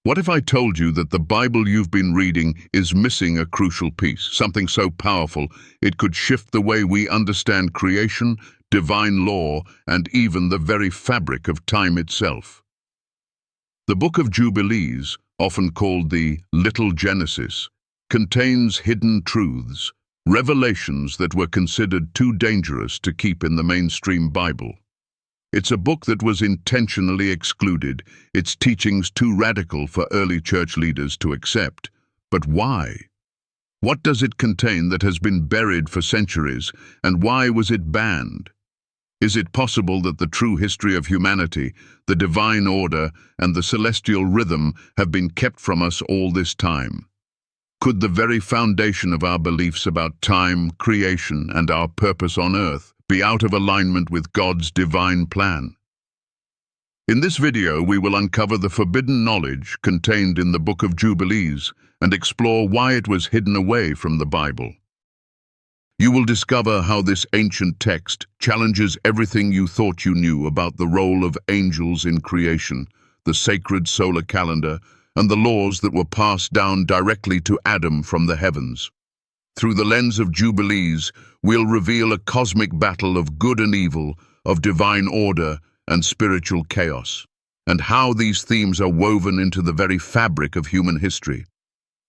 What if I told you that the Bible you've been reading is missing a crucial piece, something so powerful it could shift the way we understand creation, divine law, and even the very fabric of time itself? The Book of Jubilees, often called the Little Genesis, contains hidden truths, revelations that were considered too dangerous to keep in the mainstream Bible. It's a book that was intentionally excluded, its teachings too radical for early church leaders to accept. But why? What does it contain that has been buried for centuries, and why was it banned? Is it possible that the true history of humanity, the divine order, and the celestial rhythm have been kept from us all this time? Could the very foundation of our beliefs about time, creation, and our purpose on earth be out of alignment with God's divine plan? In this video, we will uncover the forbidden knowledge contained in the Book of Jubilees and explore why it was hidden away from the Bible. You will discover how this ancient text challenges everything you thought you knew about the role of angels in creation, the sacred solar calendar, and the laws that were passed down directly to Adam from the heavens. Through the lens of Jubilees, we'll reveal a cosmic battle of good and evil, of divine order and spiritual chaos, and how these themes are woven into the very fabric of human history.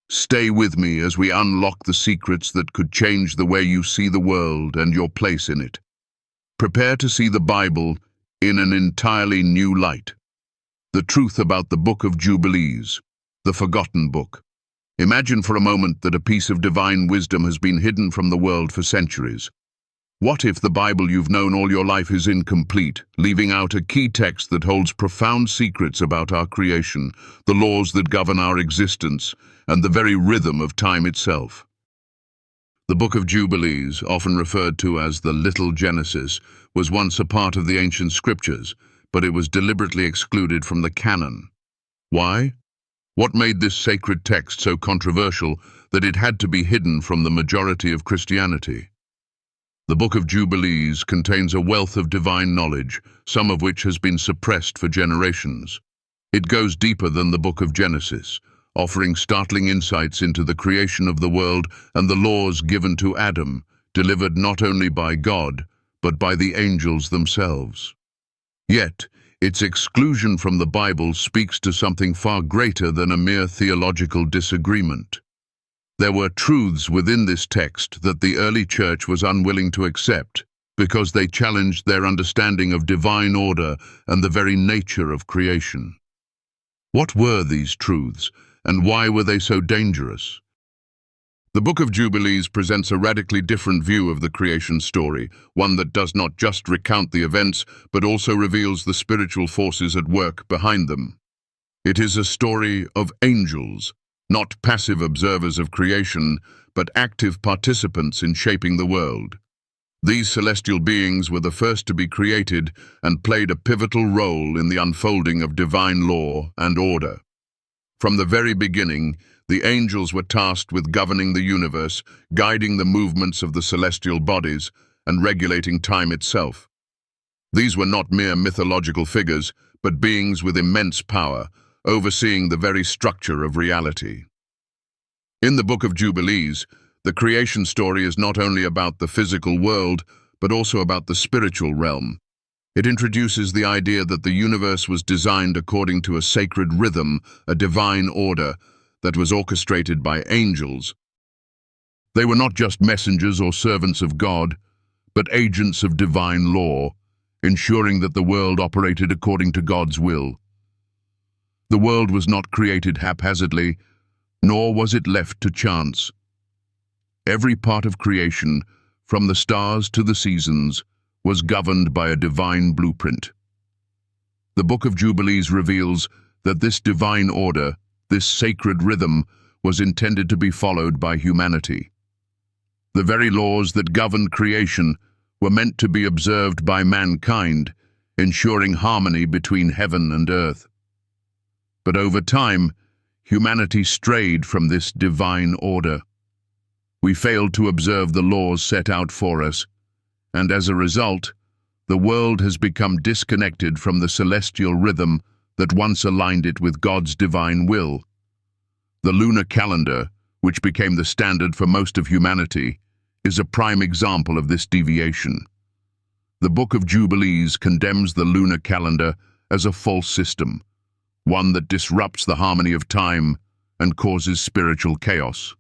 Stay with me as we unlock the secrets that could change the way you see the world and your place in it. Prepare to see the Bible in an entirely new light. The truth about the Book of Jubilees, the forgotten book. Imagine for a moment that a piece of divine wisdom has been hidden from the world for centuries. What if the Bible you've known all your life is incomplete, leaving out a key text that holds profound secrets about our creation, the laws that govern our existence, and the very rhythm of time itself? The Book of Jubilees, often referred to as the Little Genesis, was once a part of the ancient scriptures, but it was deliberately excluded from the canon. Why? What made this sacred text so controversial that it had to be hidden from the majority of Christianity? The Book of Jubilees contains a wealth of divine knowledge, some of which has been suppressed for generations. It goes deeper than the Book of Genesis, offering startling insights into the creation of the world and the laws given to Adam, delivered not only by God, but by the angels themselves. Yet, its exclusion from the Bible speaks to something far greater than a mere theological disagreement. There were truths within this text that the early church was unwilling to accept because they challenged their understanding of divine order and the very nature of creation. What were these truths, and why were they so dangerous? The Book of Jubilees presents a radically different view of the creation story, one that does not just recount the events, but also reveals the spiritual forces at work behind them. It is a story of angels, not passive observers of creation, but active participants in shaping the world. These celestial beings were the first to be created and played a pivotal role in the unfolding of divine law and order. From the very beginning, the angels were tasked with governing the universe, guiding the movements of the celestial bodies, and regulating time itself. These were not mere mythological figures, but beings with immense power, overseeing the very structure of reality. In the Book of Jubilees, the creation story is not only about the physical world, but also about the spiritual realm. It introduces the idea that the universe was designed according to a sacred rhythm, a divine order, that was orchestrated by angels. They were not just messengers or servants of God, but agents of divine law, ensuring that the world operated according to God's will. The world was not created haphazardly, nor was it left to chance. Every part of creation, from the stars to the seasons, was governed by a divine blueprint. The Book of Jubilees reveals that this divine order, this sacred rhythm, was intended to be followed by humanity. The very laws that governed creation were meant to be observed by mankind, ensuring harmony between heaven and earth. But over time, humanity strayed from this divine order. We failed to observe the laws set out for us, and as a result, the world has become disconnected from the celestial rhythm that once aligned it with God's divine will. The lunar calendar, which became the standard for most of humanity, is a prime example of this deviation. The Book of Jubilees condemns the lunar calendar as a false system, one that disrupts the harmony of time and causes spiritual chaos.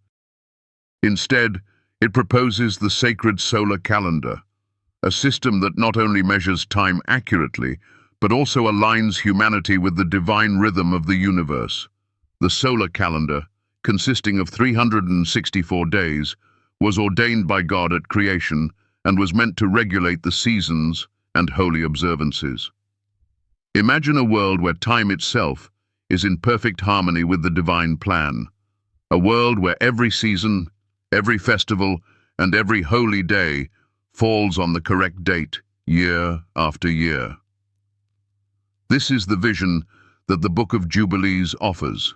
Instead, it proposes the sacred solar calendar, a system that not only measures time accurately, but also aligns humanity with the divine rhythm of the universe. The solar calendar, consisting of 364 days, was ordained by God at creation and was meant to regulate the seasons and holy observances. Imagine a world where time itself is in perfect harmony with the divine plan, a world where every season, every festival, and every holy day falls on the correct date, year after year. This is the vision that the Book of Jubilees offers.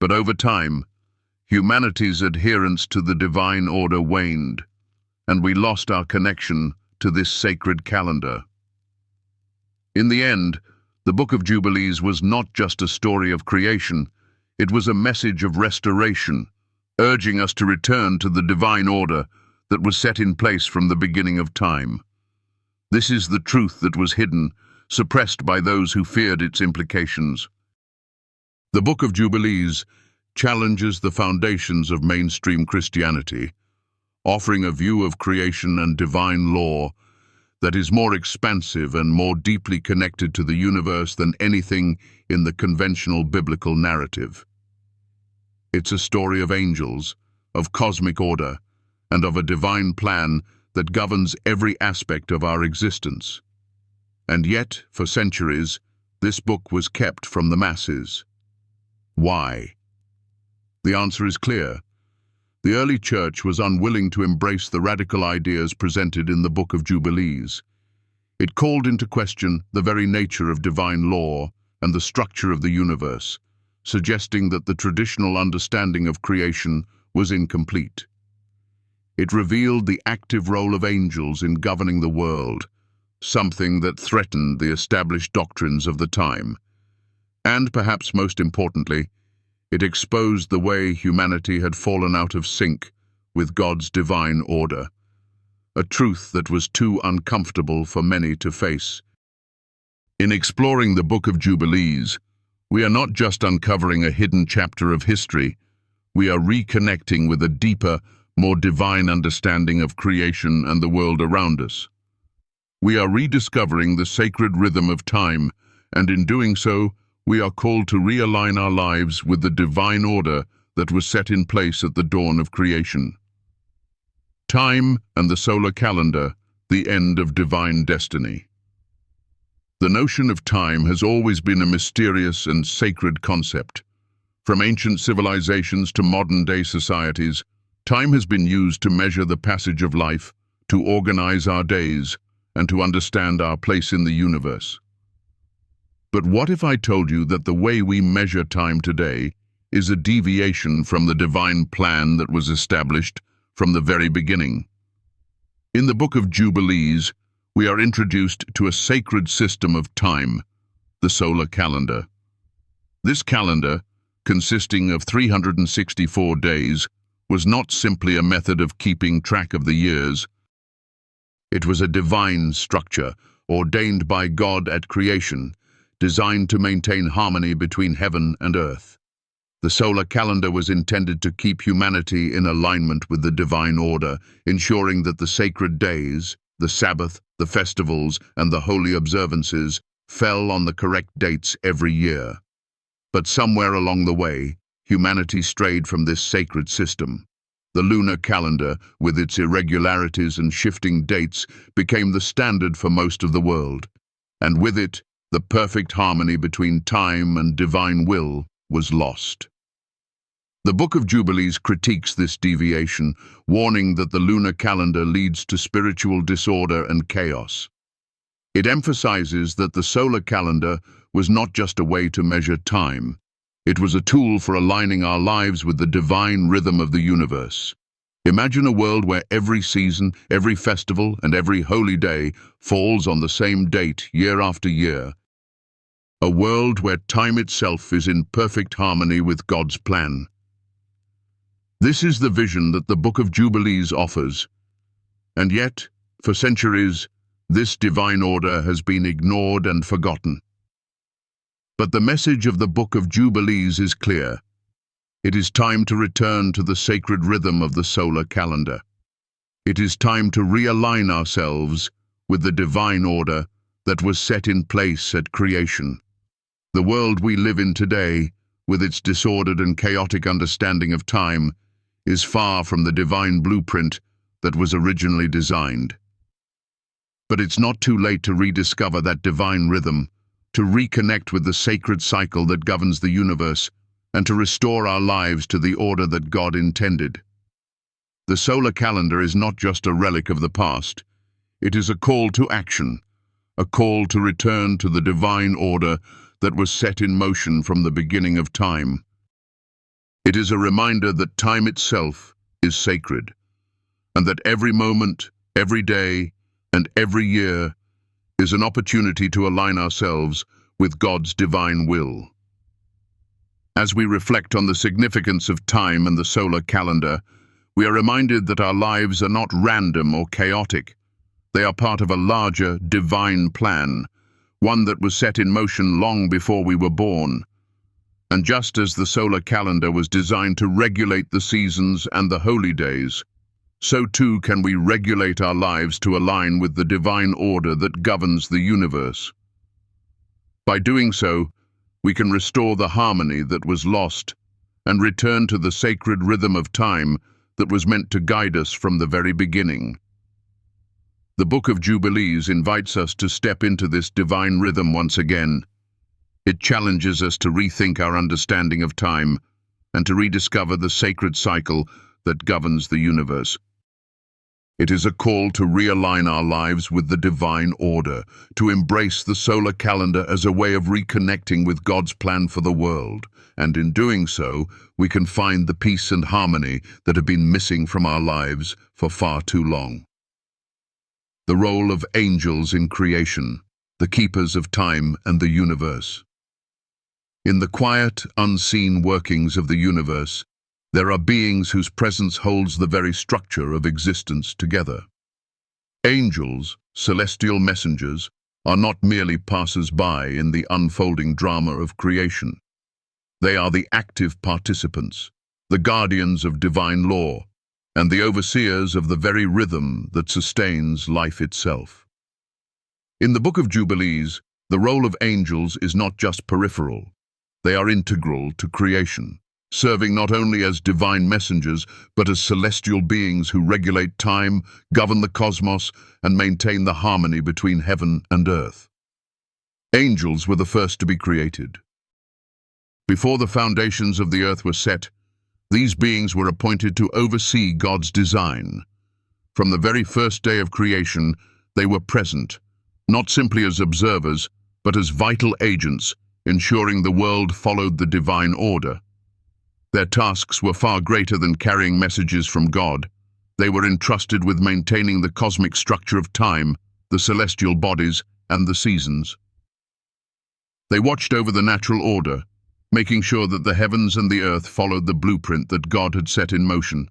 But over time, humanity's adherence to the divine order waned, and we lost our connection to this sacred calendar. In the end, the Book of Jubilees was not just a story of creation, it was a message of restoration, urging us to return to the divine order that was set in place from the beginning of time. This is the truth that was hidden, suppressed by those who feared its implications. The Book of Jubilees challenges the foundations of mainstream Christianity, offering a view of creation and divine law that is more expansive and more deeply connected to the universe than anything in the conventional biblical narrative. It's a story of angels, of cosmic order, and of a divine plan that governs every aspect of our existence. And yet, for centuries, this book was kept from the masses. Why? The answer is clear. The early church was unwilling to embrace the radical ideas presented in the Book of Jubilees. It called into question the very nature of divine law and the structure of the universe, suggesting that the traditional understanding of creation was incomplete. It revealed the active role of angels in governing the world, something that threatened the established doctrines of the time. And perhaps most importantly, it exposed the way humanity had fallen out of sync with God's divine order, a truth that was too uncomfortable for many to face. In exploring the Book of Jubilees, we are not just uncovering a hidden chapter of history, we are reconnecting with a deeper, more divine understanding of creation and the world around us. We are rediscovering the sacred rhythm of time, and in doing so, we are called to realign our lives with the divine order that was set in place at the dawn of creation. Time and the solar calendar, the end of divine destiny. The notion of time has always been a mysterious and sacred concept. From ancient civilizations to modern-day societies, time has been used to measure the passage of life, to organize our days, and to understand our place in the universe. But what if I told you that the way we measure time today is a deviation from the divine plan that was established from the very beginning? In the Book of Jubilees, we are introduced to a sacred system of time, the solar calendar. This calendar, consisting of 364 days, was not simply a method of keeping track of the years. It was a divine structure, ordained by God at creation, designed to maintain harmony between heaven and earth. The solar calendar was intended to keep humanity in alignment with the divine order, ensuring that the sacred days, the Sabbath, the festivals, and the holy observances fell on the correct dates every year. But somewhere along the way, humanity strayed from this sacred system. The lunar calendar, with its irregularities and shifting dates, became the standard for most of the world, and with it, the perfect harmony between time and divine will was lost. The Book of Jubilees critiques this deviation, warning that the lunar calendar leads to spiritual disorder and chaos. It emphasizes that the solar calendar was not just a way to measure time. It was a tool for aligning our lives with the divine rhythm of the universe. Imagine a world where every season, every festival, and every holy day falls on the same date year after year. a world where time itself is in perfect harmony with God's plan. This is the vision that the Book of Jubilees offers, and yet, for centuries, this divine order has been ignored and forgotten. But the message of the Book of Jubilees is clear. It is time to return to the sacred rhythm of the solar calendar. It is time to realign ourselves with the divine order that was set in place at creation. The world we live in today, with its disordered and chaotic understanding of time, is far from the divine blueprint that was originally designed. But it's not too late to rediscover that divine rhythm, to reconnect with the sacred cycle that governs the universe, and to restore our lives to the order that God intended. The solar calendar is not just a relic of the past. It is a call to action, a call to return to the divine order that was set in motion from the beginning of time. It is a reminder that time itself is sacred, and that every moment, every day, and every year is an opportunity to align ourselves with God's divine will. As we reflect on the significance of time and the solar calendar, we are reminded that our lives are not random or chaotic. They are part of a larger, divine plan, one that was set in motion long before we were born. And just as the solar calendar was designed to regulate the seasons and the holy days, so too can we regulate our lives to align with the divine order that governs the universe. By doing so, we can restore the harmony that was lost and return to the sacred rhythm of time that was meant to guide us from the very beginning. The Book of Jubilees invites us to step into this divine rhythm once again. It challenges us to rethink our understanding of time and to rediscover the sacred cycle that governs the universe. It is a call to realign our lives with the divine order, to embrace the solar calendar as a way of reconnecting with God's plan for the world, and in doing so, we can find the peace and harmony that have been missing from our lives for far too long. The role of angels in creation, the keepers of time and the universe. In the quiet, unseen workings of the universe, there are beings whose presence holds the very structure of existence together. Angels, celestial messengers, are not merely passers-by in the unfolding drama of creation. They are the active participants, the guardians of divine law, and the overseers of the very rhythm that sustains life itself. In the Book of Jubilees, the role of angels is not just peripheral. They are integral to creation, serving not only as divine messengers, but as celestial beings who regulate time, govern the cosmos, and maintain the harmony between heaven and earth. Angels were the first to be created. Before the foundations of the earth were set, these beings were appointed to oversee God's design. From the very first day of creation, they were present, not simply as observers, but as vital agents, ensuring the world followed the divine order. Their tasks were far greater than carrying messages from God. They were entrusted with maintaining the cosmic structure of time, the celestial bodies, and the seasons. They watched over the natural order, making sure that the heavens and the earth followed the blueprint that God had set in motion.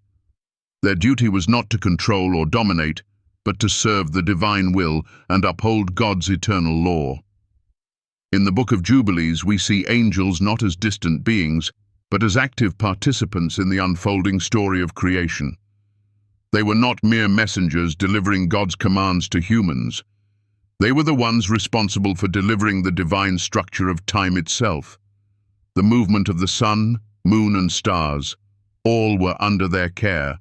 Their duty was not to control or dominate, but to serve the divine will and uphold God's eternal law. In the Book of Jubilees, we see angels not as distant beings, but as active participants in the unfolding story of creation. They were not mere messengers delivering God's commands to humans. They were the ones responsible for delivering the divine structure of time itself. The movement of the sun, moon, and stars, all were under their care.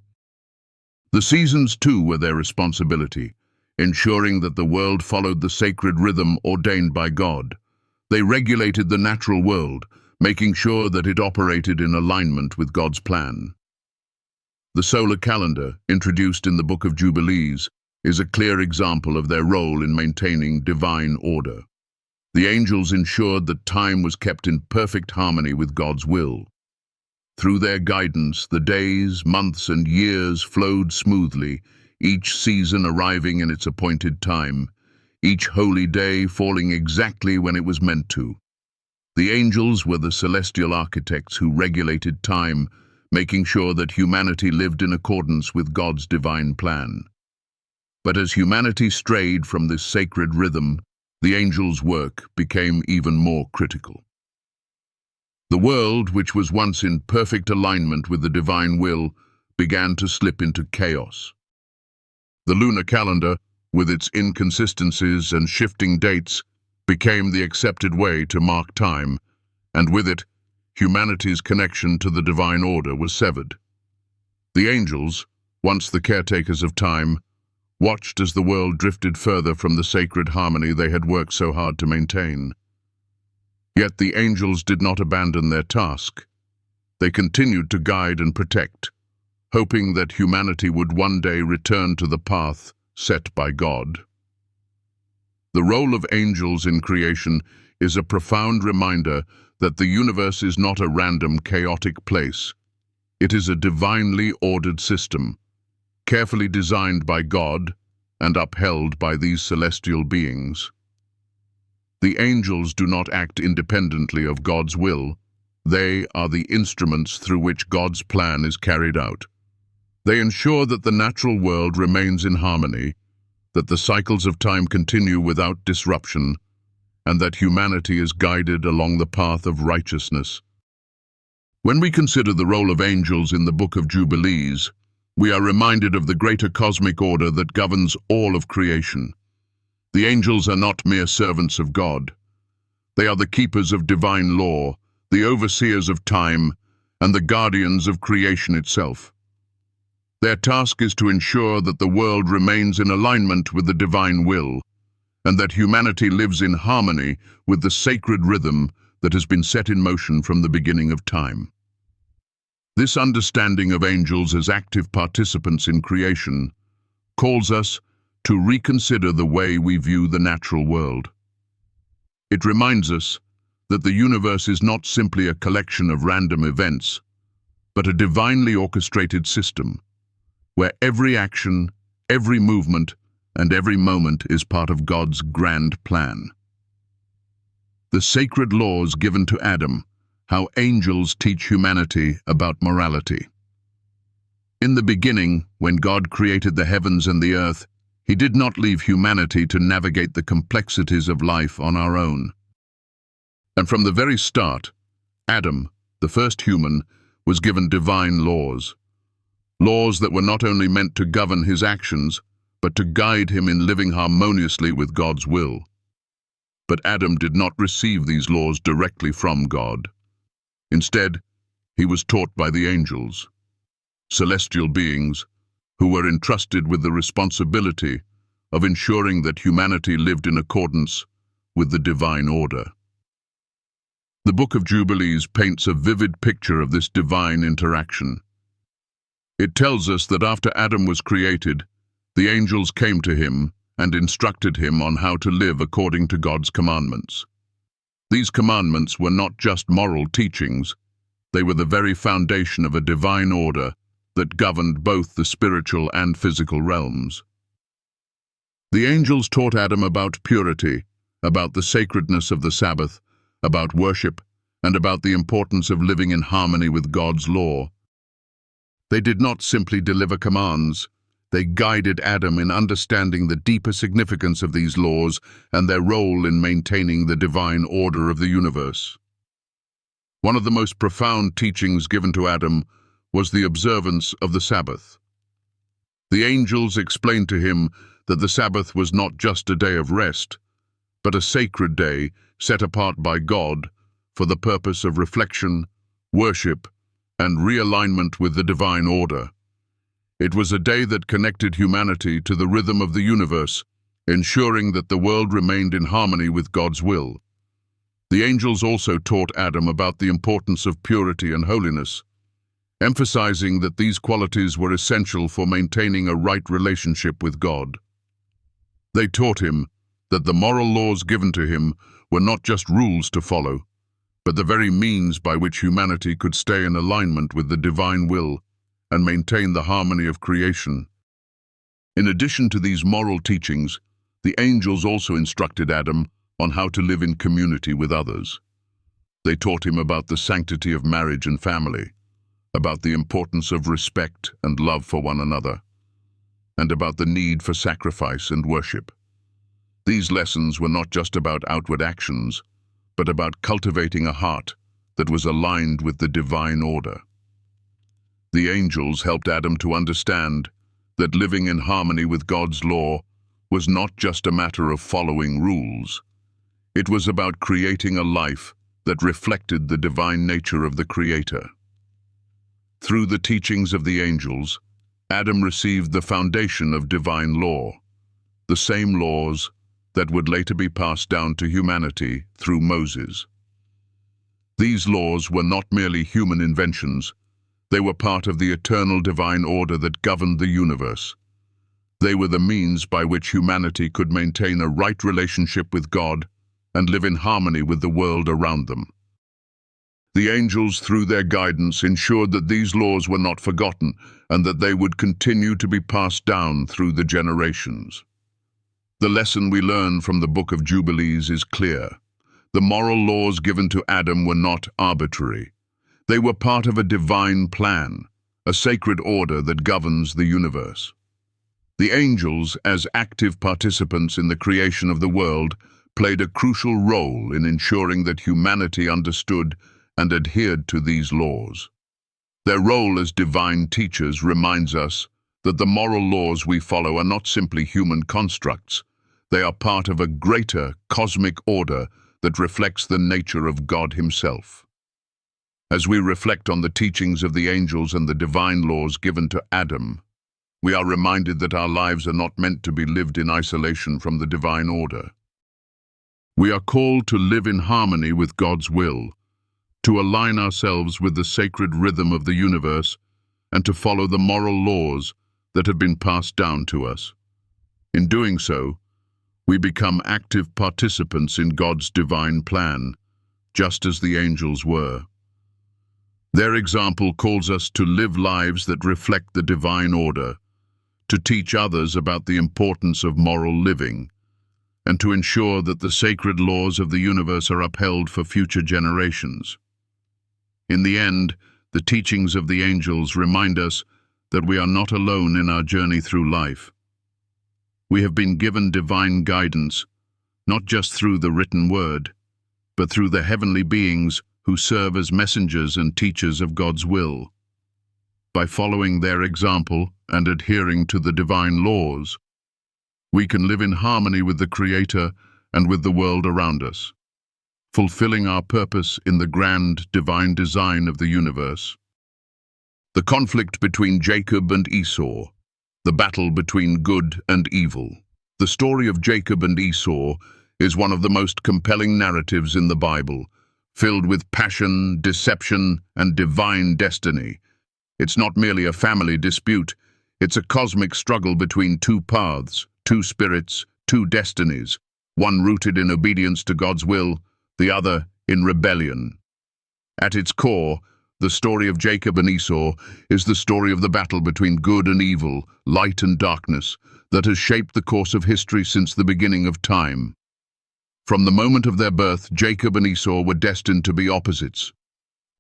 The seasons, too, were their responsibility, ensuring that the world followed the sacred rhythm ordained by God. They regulated the natural world, making sure that it operated in alignment with God's plan. The solar calendar, introduced in the Book of Jubilees, is a clear example of their role in maintaining divine order. The angels ensured that time was kept in perfect harmony with God's will. Through their guidance, the days, months, and years flowed smoothly, each season arriving in its appointed time, each holy day falling exactly when it was meant to. The angels were the celestial architects who regulated time, making sure that humanity lived in accordance with God's divine plan. But as humanity strayed from this sacred rhythm, the angels' work became even more critical. The world, which was once in perfect alignment with the divine will, began to slip into chaos. The lunar calendar, with its inconsistencies and shifting dates, became the accepted way to mark time, and with it, humanity's connection to the divine order was severed. The angels, once the caretakers of time, watched as the world drifted further from the sacred harmony they had worked so hard to maintain. Yet the angels did not abandon their task. They continued to guide and protect, hoping that humanity would one day return to the path set by God. The role of angels in creation is a profound reminder that the universe is not a random, chaotic place. It is a divinely ordered system, carefully designed by God and upheld by these celestial beings. The angels do not act independently of God's will. They are the instruments through which God's plan is carried out. They ensure that the natural world remains in harmony, that the cycles of time continue without disruption, and that humanity is guided along the path of righteousness. When we consider the role of angels in the Book of Jubilees, we are reminded of the greater cosmic order that governs all of creation. The angels are not mere servants of God. They are the keepers of divine law, the overseers of time, and the guardians of creation itself. Their task is to ensure that the world remains in alignment with the divine will, and that humanity lives in harmony with the sacred rhythm that has been set in motion from the beginning of time. This understanding of angels as active participants in creation calls us to reconsider the way we view the natural world. It reminds us that the universe is not simply a collection of random events, but a divinely orchestrated system, where every action, every movement, and every moment is part of God's grand plan. The sacred laws given to Adam, how angels teach humanity about morality. In the beginning, when God created the heavens and the earth, He did not leave humanity to navigate the complexities of life on our own. And from the very start, Adam, the first human, was given divine laws. Laws that were not only meant to govern his actions, but to guide him in living harmoniously with God's will. But Adam did not receive these laws directly from God. Instead, he was taught by the angels, celestial beings who were entrusted with the responsibility of ensuring that humanity lived in accordance with the divine order. The Book of Jubilees paints a vivid picture of this divine interaction. It tells us that after Adam was created, the angels came to him and instructed him on how to live according to God's commandments. These commandments were not just moral teachings, they were the very foundation of a divine order that governed both the spiritual and physical realms. The angels taught Adam about purity, about the sacredness of the Sabbath, about worship, and about the importance of living in harmony with God's law. They did not simply deliver commands, they guided Adam in understanding the deeper significance of these laws and their role in maintaining the divine order of the universe. One of the most profound teachings given to Adam was the observance of the Sabbath. The angels explained to him that the Sabbath was not just a day of rest, but a sacred day set apart by God for the purpose of reflection, worship, and realignment with the divine order. It was a day that connected humanity to the rhythm of the universe, ensuring that the world remained in harmony with God's will. The angels also taught Adam about the importance of purity and holiness, emphasizing that these qualities were essential for maintaining a right relationship with God. They taught him that the moral laws given to him were not just rules to follow, but the very means by which humanity could stay in alignment with the divine will and maintain the harmony of creation. In addition to these moral teachings, the angels also instructed Adam on how to live in community with others. They taught him about the sanctity of marriage and family, about the importance of respect and love for one another, and about the need for sacrifice and worship. These lessons were not just about outward actions, but about cultivating a heart that was aligned with the divine order. The angels helped Adam to understand that living in harmony with God's law was not just a matter of following rules. It was about creating a life that reflected the divine nature of the Creator. Through the teachings of the angels, Adam received the foundation of divine law, the same laws that would later be passed down to humanity through Moses. These laws were not merely human inventions. They were part of the eternal divine order that governed the universe. They were the means by which humanity could maintain a right relationship with God and live in harmony with the world around them. The angels, through their guidance, ensured that these laws were not forgotten and that they would continue to be passed down through the generations. The lesson we learn from the Book of Jubilees is clear. The moral laws given to Adam were not arbitrary. They were part of a divine plan, a sacred order that governs the universe. The angels, as active participants in the creation of the world, played a crucial role in ensuring that humanity understood and adhered to these laws. Their role as divine teachers reminds us that the moral laws we follow are not simply human constructs. They are part of a greater cosmic order that reflects the nature of God Himself. As we reflect on the teachings of the angels and the divine laws given to Adam, we are reminded that our lives are not meant to be lived in isolation from the divine order. We are called to live in harmony with God's will, to align ourselves with the sacred rhythm of the universe, and to follow the moral laws that have been passed down to us. In doing so, we become active participants in God's divine plan, just as the angels were. Their example calls us to live lives that reflect the divine order, to teach others about the importance of moral living, and to ensure that the sacred laws of the universe are upheld for future generations. In the end, the teachings of the angels remind us that we are not alone in our journey through life. We have been given divine guidance, not just through the written word, but through the heavenly beings who serve as messengers and teachers of God's will. By following their example and adhering to the divine laws, we can live in harmony with the Creator and with the world around us, fulfilling our purpose in the grand divine design of the universe. The conflict between Jacob and Esau, the battle between good and evil. The story of Jacob and Esau is one of the most compelling narratives in the Bible, filled with passion, deception, and divine destiny. It's not merely a family dispute, it's a cosmic struggle between two paths, two spirits, two destinies, one rooted in obedience to God's will, the other in rebellion. At its core, the story of Jacob and Esau is the story of the battle between good and evil, light and darkness, that has shaped the course of history since the beginning of time. From the moment of their birth, Jacob and Esau were destined to be opposites.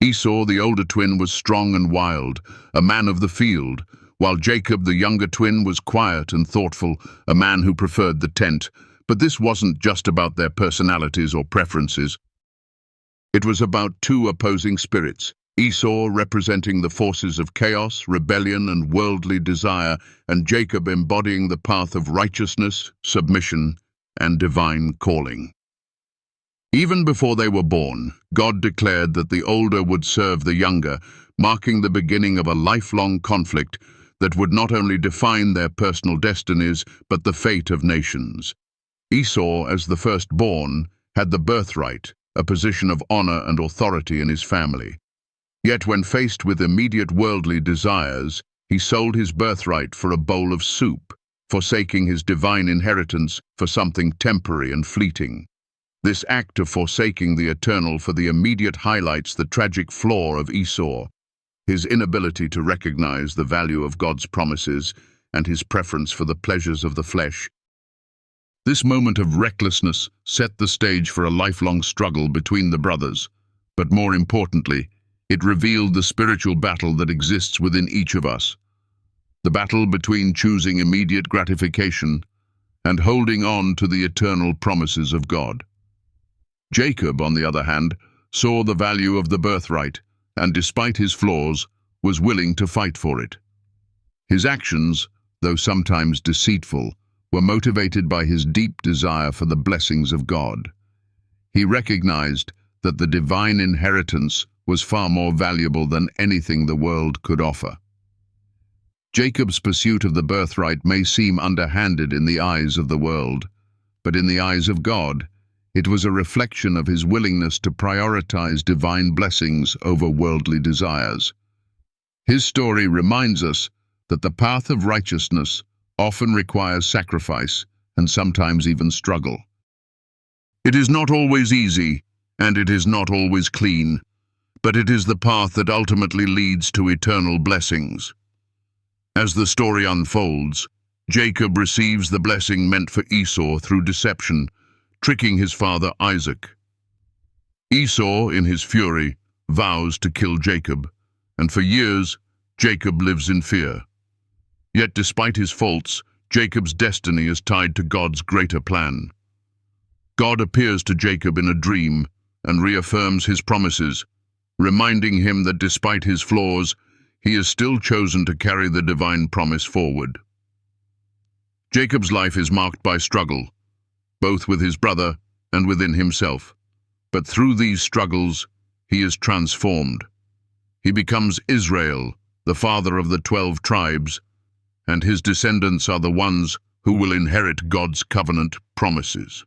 Esau, the older twin, was strong and wild, a man of the field, while Jacob, the younger twin, was quiet and thoughtful, a man who preferred the tent. But this wasn't just about their personalities or preferences. It was about two opposing spirits, Esau representing the forces of chaos, rebellion, and worldly desire, and Jacob embodying the path of righteousness, submission, and divine calling. Even before they were born, God declared that the older would serve the younger, marking the beginning of a lifelong conflict that would not only define their personal destinies, but the fate of nations. Esau, as the firstborn, had the birthright, a position of honor and authority in his family. Yet when faced with immediate worldly desires, he sold his birthright for a bowl of soup, forsaking his divine inheritance for something temporary and fleeting. This act of forsaking the eternal for the immediate highlights the tragic flaw of Esau, his inability to recognize the value of God's promises and his preference for the pleasures of the flesh. This moment of recklessness set the stage for a lifelong struggle between the brothers. But more importantly, it revealed the spiritual battle that exists within each of us. The battle between choosing immediate gratification and holding on to the eternal promises of God. Jacob, on the other hand, saw the value of the birthright and, despite his flaws, was willing to fight for it. His actions, though sometimes deceitful, were motivated by his deep desire for the blessings of God. He recognized that the divine inheritance was far more valuable than anything the world could offer. Jacob's pursuit of the birthright may seem underhanded in the eyes of the world, but in the eyes of God, it was a reflection of his willingness to prioritize divine blessings over worldly desires. His story reminds us that the path of righteousness often requires sacrifice and sometimes even struggle. It is not always easy, and it is not always clean, but it is the path that ultimately leads to eternal blessings. As the story unfolds, Jacob receives the blessing meant for Esau through deception, tricking his father Isaac. Esau, in his fury, vows to kill Jacob, and for years, Jacob lives in fear. Yet despite his faults, Jacob's destiny is tied to God's greater plan. God appears to Jacob in a dream and reaffirms his promises, reminding him that despite his flaws, he is still chosen to carry the divine promise forward. Jacob's life is marked by struggle, both with his brother and within himself. But through these struggles, he is transformed. He becomes Israel, the father of the 12 tribes, and his descendants are the ones who will inherit God's covenant promises.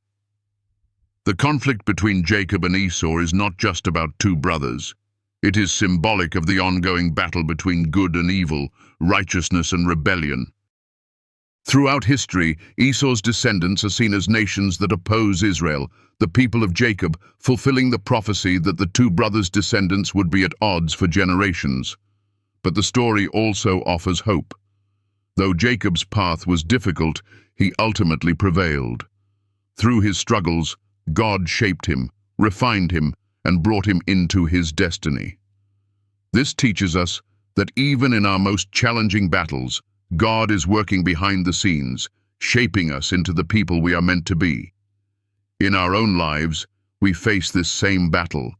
The conflict between Jacob and Esau is not just about two brothers. It is symbolic of the ongoing battle between good and evil, righteousness and rebellion. Throughout history, Esau's descendants are seen as nations that oppose Israel, the people of Jacob, fulfilling the prophecy that the two brothers' descendants would be at odds for generations. But the story also offers hope. Though Jacob's path was difficult, he ultimately prevailed. Through his struggles, God shaped him, refined him, and brought him into his destiny. This teaches us that even in our most challenging battles, God is working behind the scenes, shaping us into the people we are meant to be. In our own lives, we face this same battle,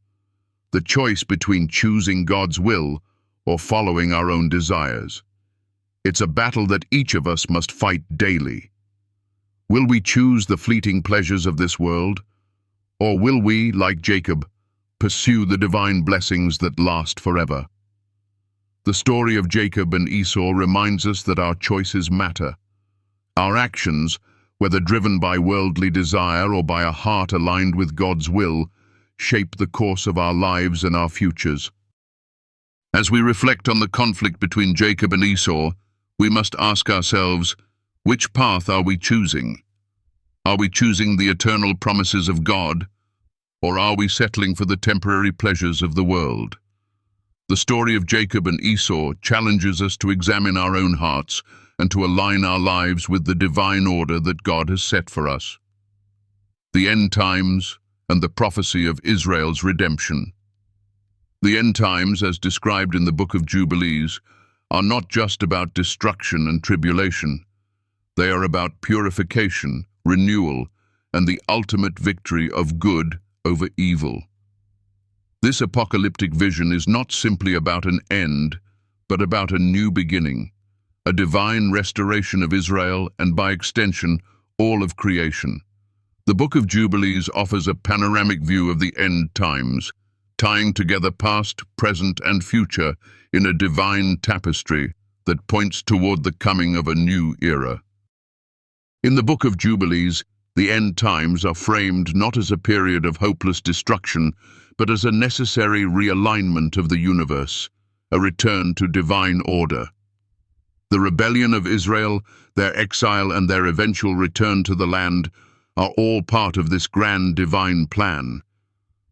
the choice between choosing God's will or following our own desires. It's a battle that each of us must fight daily. Will we choose the fleeting pleasures of this world, or will we, like Jacob, pursue the divine blessings that last forever? The story of Jacob and Esau reminds us that our choices matter. Our actions, whether driven by worldly desire or by a heart aligned with God's will, shape the course of our lives and our futures. As we reflect on the conflict between Jacob and Esau, we must ask ourselves, which path are we choosing? Are we choosing the eternal promises of God, or are we settling for the temporary pleasures of the world? The story of Jacob and Esau challenges us to examine our own hearts and to align our lives with the divine order that God has set for us. The end times and the prophecy of Israel's redemption. The end times, as described in the Book of Jubilees, are not just about destruction and tribulation. They are about purification, renewal, and the ultimate victory of good over evil. This apocalyptic vision is not simply about an end, but about a new beginning, a divine restoration of Israel and, by extension, all of creation. The Book of Jubilees offers a panoramic view of the end times, tying together past, present, and future in a divine tapestry that points toward the coming of a new era. In the Book of Jubilees, the end times are framed not as a period of hopeless destruction, but as a necessary realignment of the universe, a return to divine order. The rebellion of Israel, their exile, and their eventual return to the land are all part of this grand divine plan.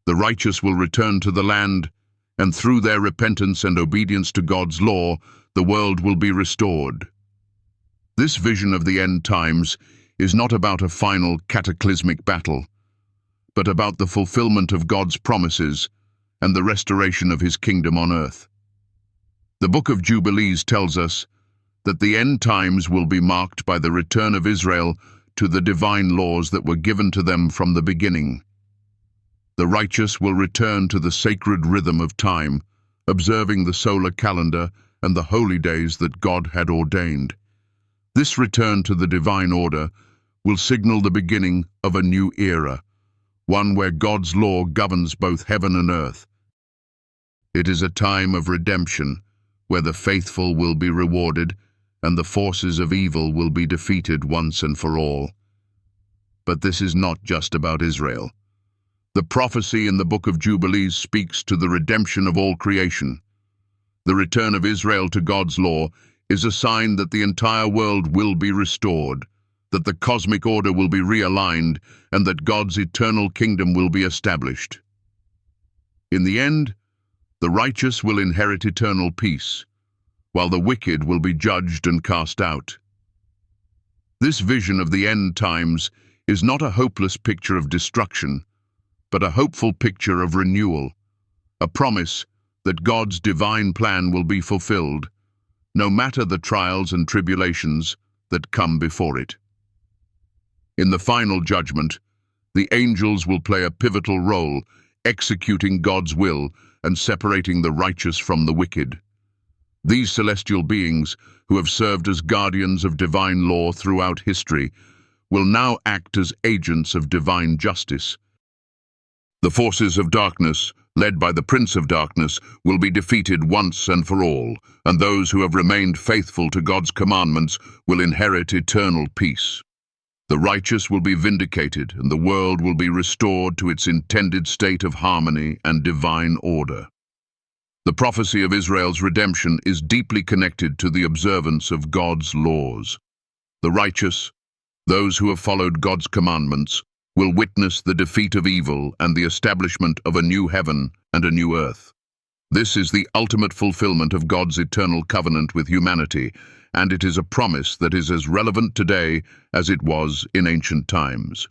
The righteous will return to the land, and through their repentance and obedience to God's law, the world will be restored. This vision of the end times is not about a final cataclysmic battle, but about the fulfillment of God's promises and the restoration of his kingdom on earth. The Book of Jubilees tells us that the end times will be marked by the return of Israel to the divine laws that were given to them from the beginning. The righteous will return to the sacred rhythm of time, observing the solar calendar and the holy days that God had ordained. This return to the divine order will signal the beginning of a new era, one where God's law governs both heaven and earth. It is a time of redemption, where the faithful will be rewarded and the forces of evil will be defeated once and for all. But this is not just about Israel. The prophecy in the Book of Jubilees speaks to the redemption of all creation. The return of Israel to God's law is a sign that the entire world will be restored, that the cosmic order will be realigned, and that God's eternal kingdom will be established. In the end, the righteous will inherit eternal peace, while the wicked will be judged and cast out. This vision of the end times is not a hopeless picture of destruction, but a hopeful picture of renewal, a promise that God's divine plan will be fulfilled, no matter the trials and tribulations that come before it. In the final judgment, the angels will play a pivotal role, executing God's will and separating the righteous from the wicked. These celestial beings, who have served as guardians of divine law throughout history, will now act as agents of divine justice. The forces of darkness, led by the Prince of Darkness, will be defeated once and for all, and those who have remained faithful to God's commandments will inherit eternal peace. The righteous will be vindicated, and the world will be restored to its intended state of harmony and divine order. The prophecy of Israel's redemption is deeply connected to the observance of God's laws. The righteous, those who have followed God's commandments, will witness the defeat of evil and the establishment of a new heaven and a new earth. This is the ultimate fulfillment of God's eternal covenant with humanity, and it is a promise that is as relevant today as it was in ancient times.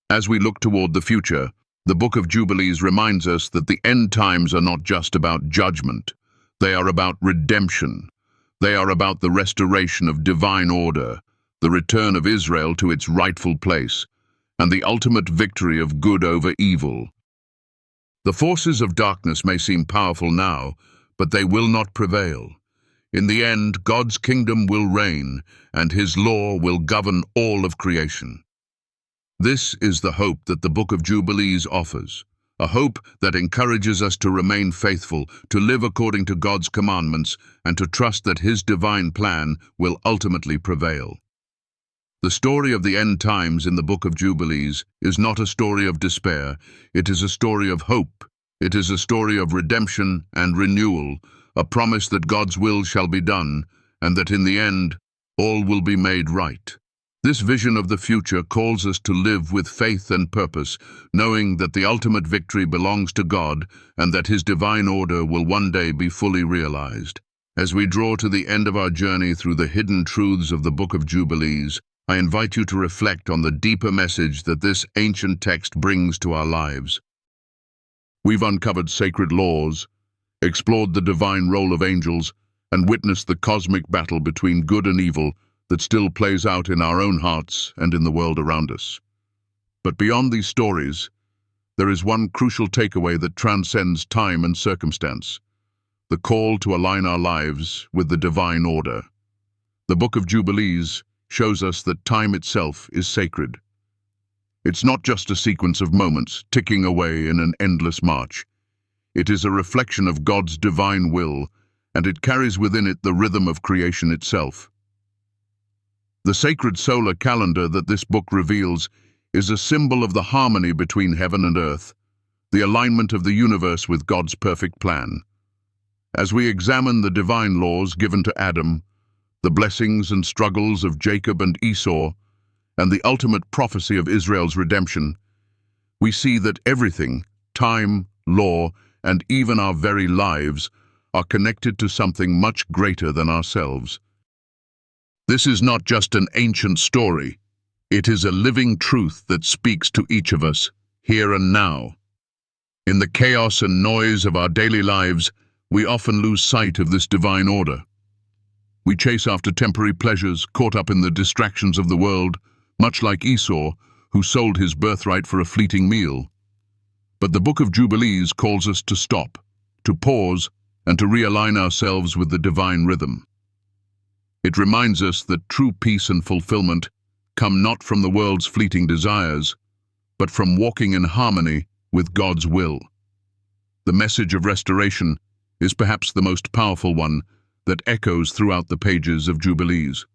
As we look toward the future, the Book of Jubilees reminds us that the end times are not just about judgment. They are about redemption. They are about the restoration of divine order, the return of Israel to its rightful place, and the ultimate victory of good over evil. The forces of darkness may seem powerful now, but they will not prevail. In the end, God's kingdom will reign, and his law will govern all of creation. This is the hope that the Book of Jubilees offers, a hope that encourages us to remain faithful, to live according to God's commandments, and to trust that his divine plan will ultimately prevail. The story of the end times in the Book of Jubilees is not a story of despair. It is a story of hope. It is a story of redemption and renewal, a promise that God's will shall be done, and that in the end, all will be made right. This vision of the future calls us to live with faith and purpose, knowing that the ultimate victory belongs to God and that his divine order will one day be fully realized. As we draw to the end of our journey through the hidden truths of the Book of Jubilees, I invite you to reflect on the deeper message that this ancient text brings to our lives. We've uncovered sacred laws, explored the divine role of angels, and witnessed the cosmic battle between good and evil that still plays out in our own hearts and in the world around us. But beyond these stories, there is one crucial takeaway that transcends time and circumstance: the call to align our lives with the divine order. The Book of Jubilees shows us that time itself is sacred. It's not just a sequence of moments ticking away in an endless march. It is a reflection of God's divine will, and it carries within it the rhythm of creation itself. The sacred solar calendar that this book reveals is a symbol of the harmony between heaven and earth, the alignment of the universe with God's perfect plan. As we examine the divine laws given to Adam, the blessings and struggles of Jacob and Esau, and the ultimate prophecy of Israel's redemption, we see that everything, time, law, and even our very lives, are connected to something much greater than ourselves. This is not just an ancient story. It is a living truth that speaks to each of us, here and now. In the chaos and noise of our daily lives, we often lose sight of this divine order. We chase after temporary pleasures, caught up in the distractions of the world, much like Esau, who sold his birthright for a fleeting meal. But the Book of Jubilees calls us to stop, to pause, and to realign ourselves with the divine rhythm. It reminds us that true peace and fulfillment come not from the world's fleeting desires, but from walking in harmony with God's will. The message of restoration is perhaps the most powerful one that echoes throughout the pages of Jubilees.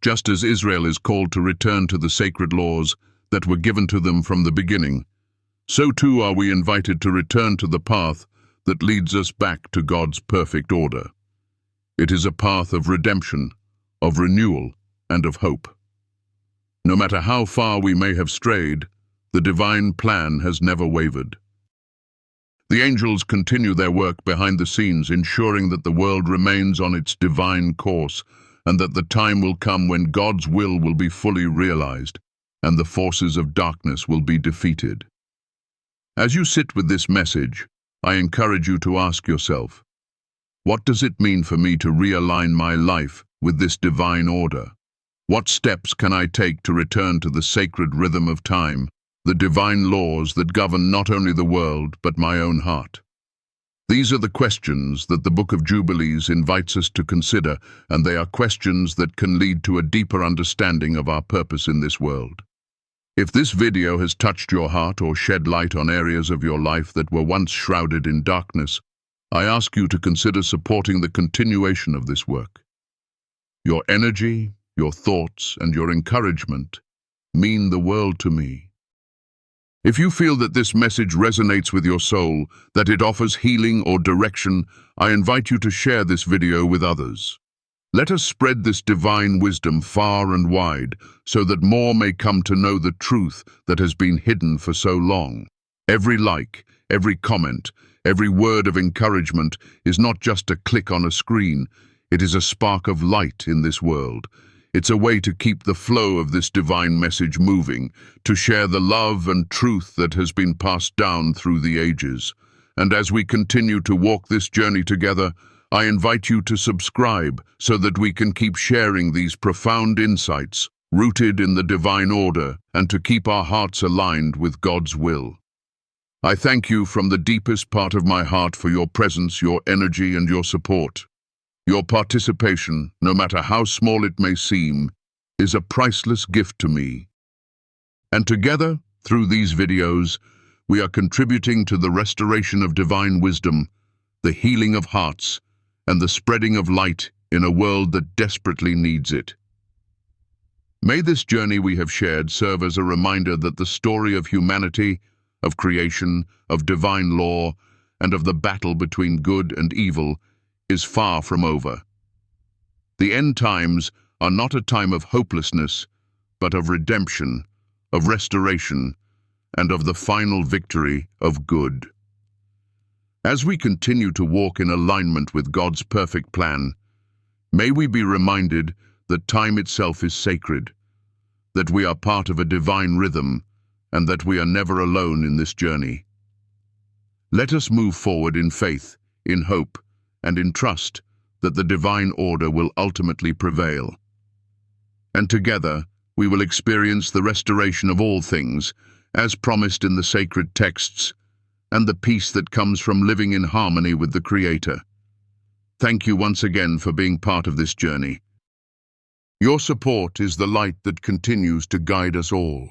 Just as Israel is called to return to the sacred laws that were given to them from the beginning, so too are we invited to return to the path that leads us back to God's perfect order. It is a path of redemption, of renewal, and of hope. No matter how far we may have strayed, the divine plan has never wavered. The angels continue their work behind the scenes, ensuring that the world remains on its divine course, and that the time will come when God's will be fully realized, and the forces of darkness will be defeated. As you sit with this message, I encourage you to ask yourself, what does it mean for me to realign my life with this divine order? What steps can I take to return to the sacred rhythm of time, the divine laws that govern not only the world but my own heart? These are the questions that the Book of Jubilees invites us to consider, and they are questions that can lead to a deeper understanding of our purpose in this world. If this video has touched your heart or shed light on areas of your life that were once shrouded in darkness, I ask you to consider supporting the continuation of this work. Your energy, your thoughts, and your encouragement mean the world to me. If you feel that this message resonates with your soul, that it offers healing or direction, I invite you to share this video with others. Let us spread this divine wisdom far and wide, so that more may come to know the truth that has been hidden for so long. Every like, every comment, every word of encouragement is not just a click on a screen, it is a spark of light in this world. It's a way to keep the flow of this divine message moving, to share the love and truth that has been passed down through the ages. And as we continue to walk this journey together, I invite you to subscribe so that we can keep sharing these profound insights, rooted in the divine order, and to keep our hearts aligned with God's will. I thank you from the deepest part of my heart for your presence, your energy, and your support. Your participation, no matter how small it may seem, is a priceless gift to me. And together, through these videos, we are contributing to the restoration of divine wisdom, the healing of hearts, and the spreading of light in a world that desperately needs it. May this journey we have shared serve as a reminder that the story of humanity, of creation, of divine law, and of the battle between good and evil is far from over. The end times are not a time of hopelessness, but of redemption, of restoration, and of the final victory of good. As we continue to walk in alignment with God's perfect plan, may we be reminded that time itself is sacred, that we are part of a divine rhythm, and that we are never alone in this journey. Let us move forward in faith, in hope, and in trust that the divine order will ultimately prevail. And together, we will experience the restoration of all things, as promised in the sacred texts, and the peace that comes from living in harmony with the Creator. Thank you once again for being part of this journey. Your support is the light that continues to guide us all.